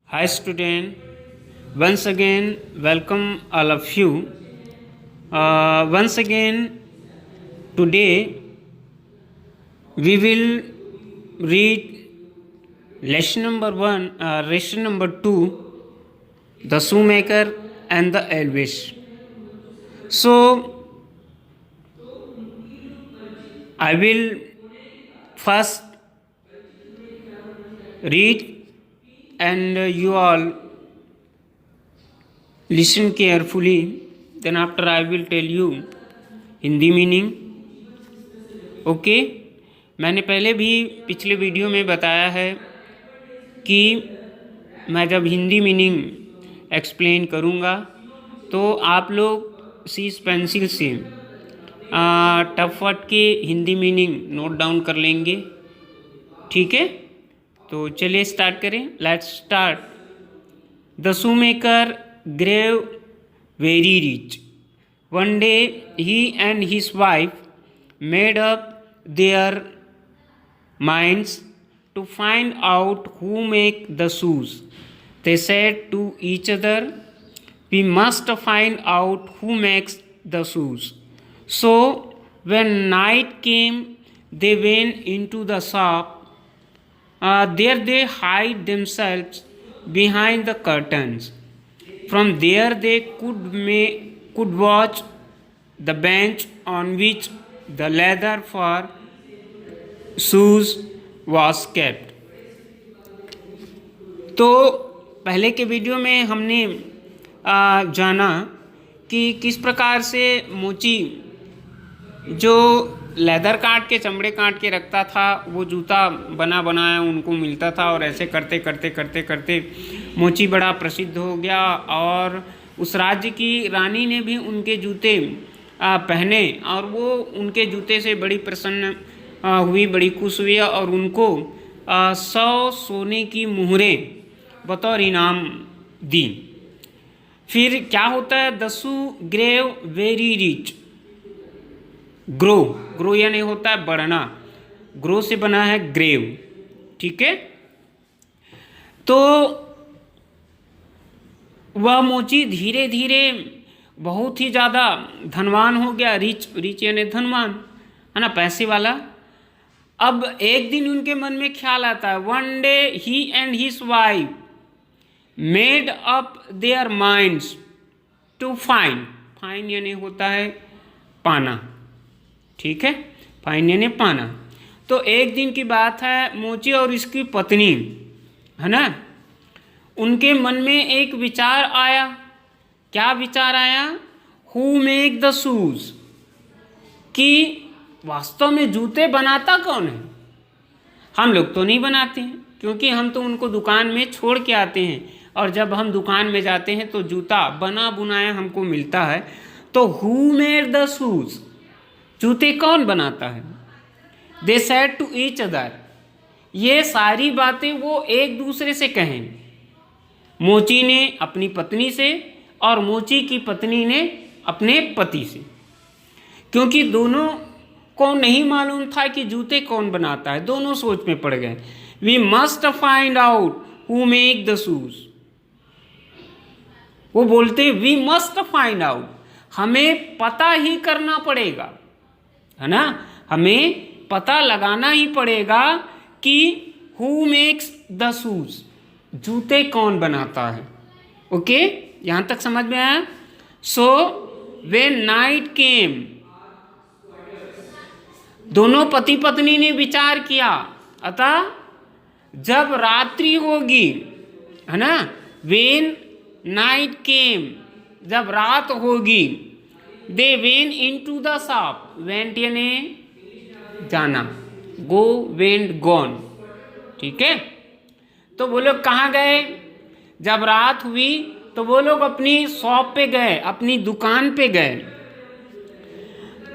Hi student, once again welcome all of you. Once again today we will read lesson number 1, lesson number 2, the shoemaker and the Elvis. So I will first read and you all listen carefully, then after I will tell you Hindi meaning. Okay. मैंने पहले भी पिछले video में बताया है कि मैं जब हिंदी मीनिंग एक्सप्लेन करूँगा तो आप लोग सीस पेंसिल से टफ वर्ड के हिंदी मीनिंग नोट डाउन कर लेंगे. ठीक है, तो चलिए स्टार्ट करें. Let's start. The shoemaker grew very rich. One day he and his wife made up their minds to find out who make the shoes. They said to each other, "We must find out who makes the shoes." So when night came, they went into the shop. There they hid themselves behind the curtains. From there they could watch the bench on which the leather for shoes was kept. तो पहले के video में हमने जाना कि किस प्रकार से मोची जो लेदर काट के चमड़े काट के रखता था वो जूता बना बनाया उनको मिलता था और ऐसे करते करते करते करते मोची बड़ा प्रसिद्ध हो गया और उस राज्य की रानी ने भी उनके जूते पहने और वो उनके जूते से बड़ी प्रसन्न हुई, बड़ी खुश हुई और उनको 100 सोने की मुहरें बतौर इनाम दी. फिर क्या होता है? दसू ग्रेव वेरी रिच. ग्रो यानी होता है बढ़ना, ग्रो से बना है ग्रेव. ठीक है, तो वह मोची धीरे धीरे बहुत ही ज़्यादा धनवान हो गया. रिच यानी धनवान, है ना, पैसे वाला. अब एक दिन उनके मन में ख्याल आता है. One day he and his wife made up their minds to find यानी होता है पाना. ठीक है, फाइंड यानी पाना. तो एक दिन की बात है, मोची और इसकी पत्नी, है ना, उनके मन में एक विचार आया. क्या विचार आया? हु मेक द शूज, कि वास्तव में जूते बनाता कौन है? हम लोग तो नहीं बनाते हैं क्योंकि हम तो उनको दुकान में छोड़ के आते हैं और जब हम दुकान में जाते हैं तो जूता बना बुनाया हमको मिलता है. तो हु मेड द शूज, जूते कौन बनाता है? They said to each other, ये सारी बातें वो एक दूसरे से कहें. मोची ने अपनी पत्नी से और मोची की पत्नी ने अपने पति से, क्योंकि दोनों को नहीं मालूम था कि जूते कौन बनाता है. दोनों सोच में पड़ गए. We must find out who make the shoes. वो बोलते वी मस्ट फाइंड आउट, हमें पता ही करना पड़ेगा, है ना, हमें पता लगाना ही पड़ेगा कि हु मेक्स द शूज, जूते कौन बनाता है. ओके, यहाँ तक समझ में आया? सो व्हेन नाइट केम, दोनों पति पत्नी ने विचार किया, अतः जब रात्रि होगी, है ना, व्हेन नाइट केम, जब रात होगी, they went into the shop. Went यानी जाना, गो वेंट गॉन. ठीक है, तो वो लोग कहाँ गए? जब रात हुई तो वो लोग अपनी शॉप पे गए, अपनी दुकान पे गए.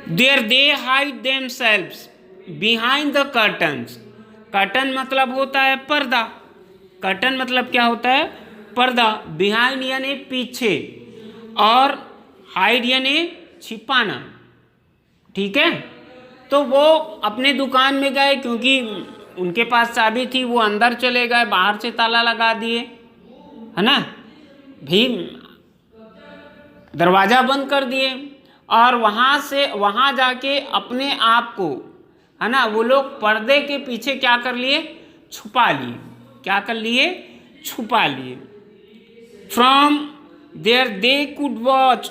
There they hide themselves behind the curtains. Curtain मतलब होता है पर्दा. कर्टन मतलब क्या होता है? पर्दा. बिहाइंड यानी पीछे और हाइड यानी छिपाना. ठीक है, तो वो अपने दुकान में गए क्योंकि उनके पास चाबी थी, वो अंदर चले गए, बाहर से ताला लगा दिए. है ना, भी दरवाज़ा बंद कर दिए और वहाँ जाके अपने आप को, है ना, वो लोग पर्दे के पीछे क्या कर लिए, छुपा लिए। क्या कर लिए, छुपा लिए। From there they could watch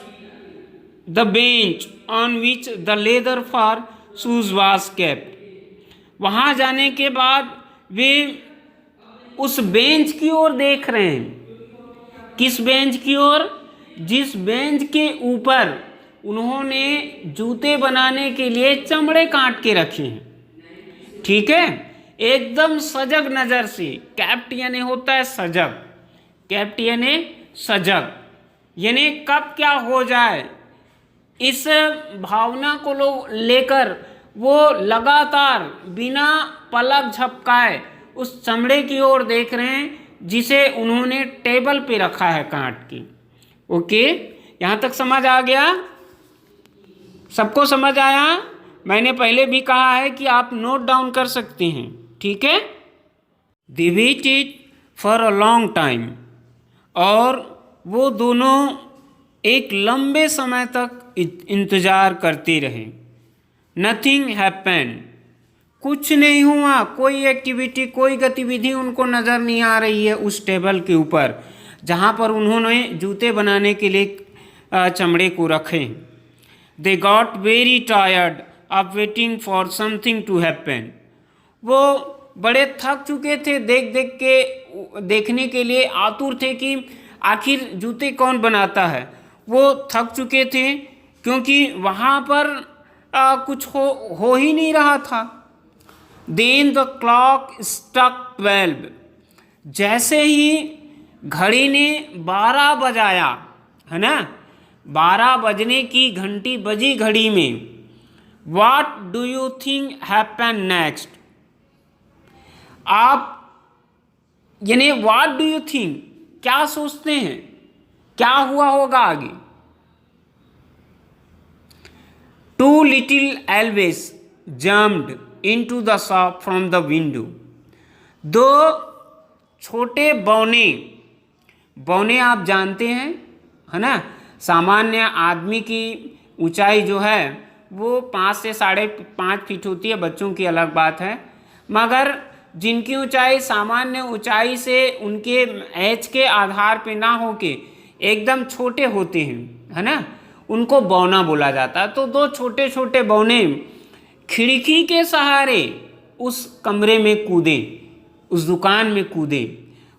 the bench on which the leather for shoes was kept. वहाँ जाने के बाद वे उस बेंच की ओर देख रहे हैं। किस बेंच की ओर, जिस बेंच के ऊपर उन्होंने जूते बनाने के लिए चमड़े काट के रखे हैं। ठीक है, एकदम सजग नज़र से। कैप्ट यानी होता है सजग, कैप्ट यानी सजग, यानी कब क्या हो जाए इस भावना को लेकर वो लगातार बिना पलक झपकाए उस चमड़े की ओर देख रहे हैं जिसे उन्होंने टेबल पे रखा है काट के। ओके, यहाँ तक समझ आ गया? सबको समझ आया? मैंने पहले भी कहा है कि आप नोट डाउन कर सकते हैं। ठीक है। They waited for a long time, और वो दोनों एक लंबे समय तक इंतज़ार करते रहे। नथिंग हैपेंड, कुछ नहीं हुआ, कोई एक्टिविटी, कोई गतिविधि उनको नज़र नहीं आ रही है उस टेबल के ऊपर जहाँ पर उन्होंने जूते बनाने के लिए चमड़े को रखे। They got very tired of waiting for something to happen, वो बड़े थक चुके थे देखने के लिए आतुर थे कि आखिर जूते कौन बनाता है। वो थक चुके थे क्योंकि वहाँ पर कुछ हो ही नहीं रहा था। देन द क्लॉक स्ट्रक 12, जैसे ही घड़ी ने 12 बजाया, है ना, 12 बजने की घंटी बजी घड़ी में। What do you think happened next? आप यानी what do you think, क्या सोचते हैं क्या हुआ होगा आगे? Two little Elvis jumped into the shop from the window. दो छोटे बौने आप जानते हैं, है ना, सामान्य आदमी की ऊंचाई जो है वो 5 से 5.5 फीट होती है, बच्चों की अलग बात है। मगर जिनकी ऊंचाई सामान्य ऊंचाई से उनके एज के आधार पे ना होके एकदम छोटे होते हैं, है ना, उनको बौना बोला जाता है। तो दो छोटे छोटे बौने खिड़की के सहारे उस कमरे में कूदे, उस दुकान में कूदे।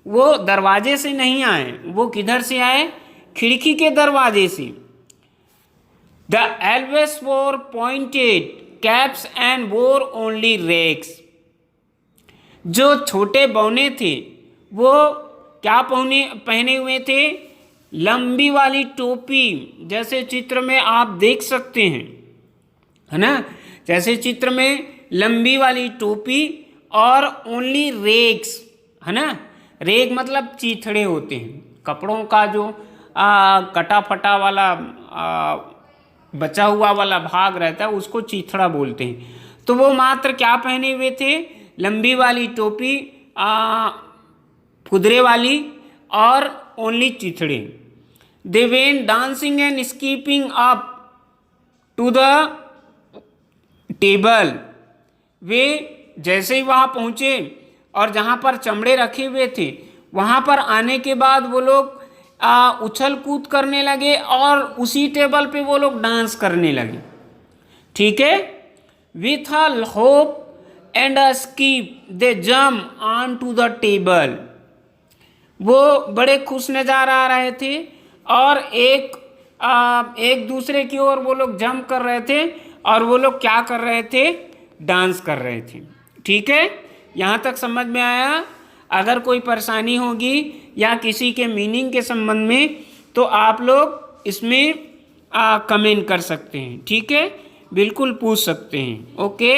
वो दरवाजे से नहीं आए, वो किधर से आए? खिड़की के दरवाजे से। द एल्वेस वोर पॉइंटेड कैप्स एंड वोर ओनली रेक्स, जो छोटे बौने थे वो क्या पहने हुए थे? लंबी वाली टोपी, जैसे चित्र में आप देख सकते हैं, है ना, जैसे चित्र में लंबी वाली टोपी और ओनली रेक्स, है ना, रेग मतलब चीथड़े होते हैं, कपड़ों का जो कटा फटा वाला बचा हुआ वाला भाग रहता है उसको चीथड़ा बोलते हैं। तो वो मात्र क्या पहने हुए थे? लंबी वाली टोपी, कुदरे वाली और ओनली चीथड़े। They went dancing and skipping up to the table, वे जैसे ही वहाँ पहुँचे और जहाँ पर चमड़े रखे हुए थे वहाँ पर आने के बाद वो लोग उछल कूद करने लगे और उसी टेबल पे वो लोग डांस करने लगे। ठीक है। With a hop and a skip they jump on to the table, वो बड़े खुश नज़र आ रहे थे और एक दूसरे की ओर वो लोग जंप कर रहे थे और वो लोग क्या कर रहे थे? डांस कर रहे थे। ठीक है, यहाँ तक समझ में आया? अगर कोई परेशानी होगी या किसी के मीनिंग के संबंध में तो आप लोग इसमें कमेंट कर सकते हैं। ठीक है, बिल्कुल पूछ सकते हैं। ओके।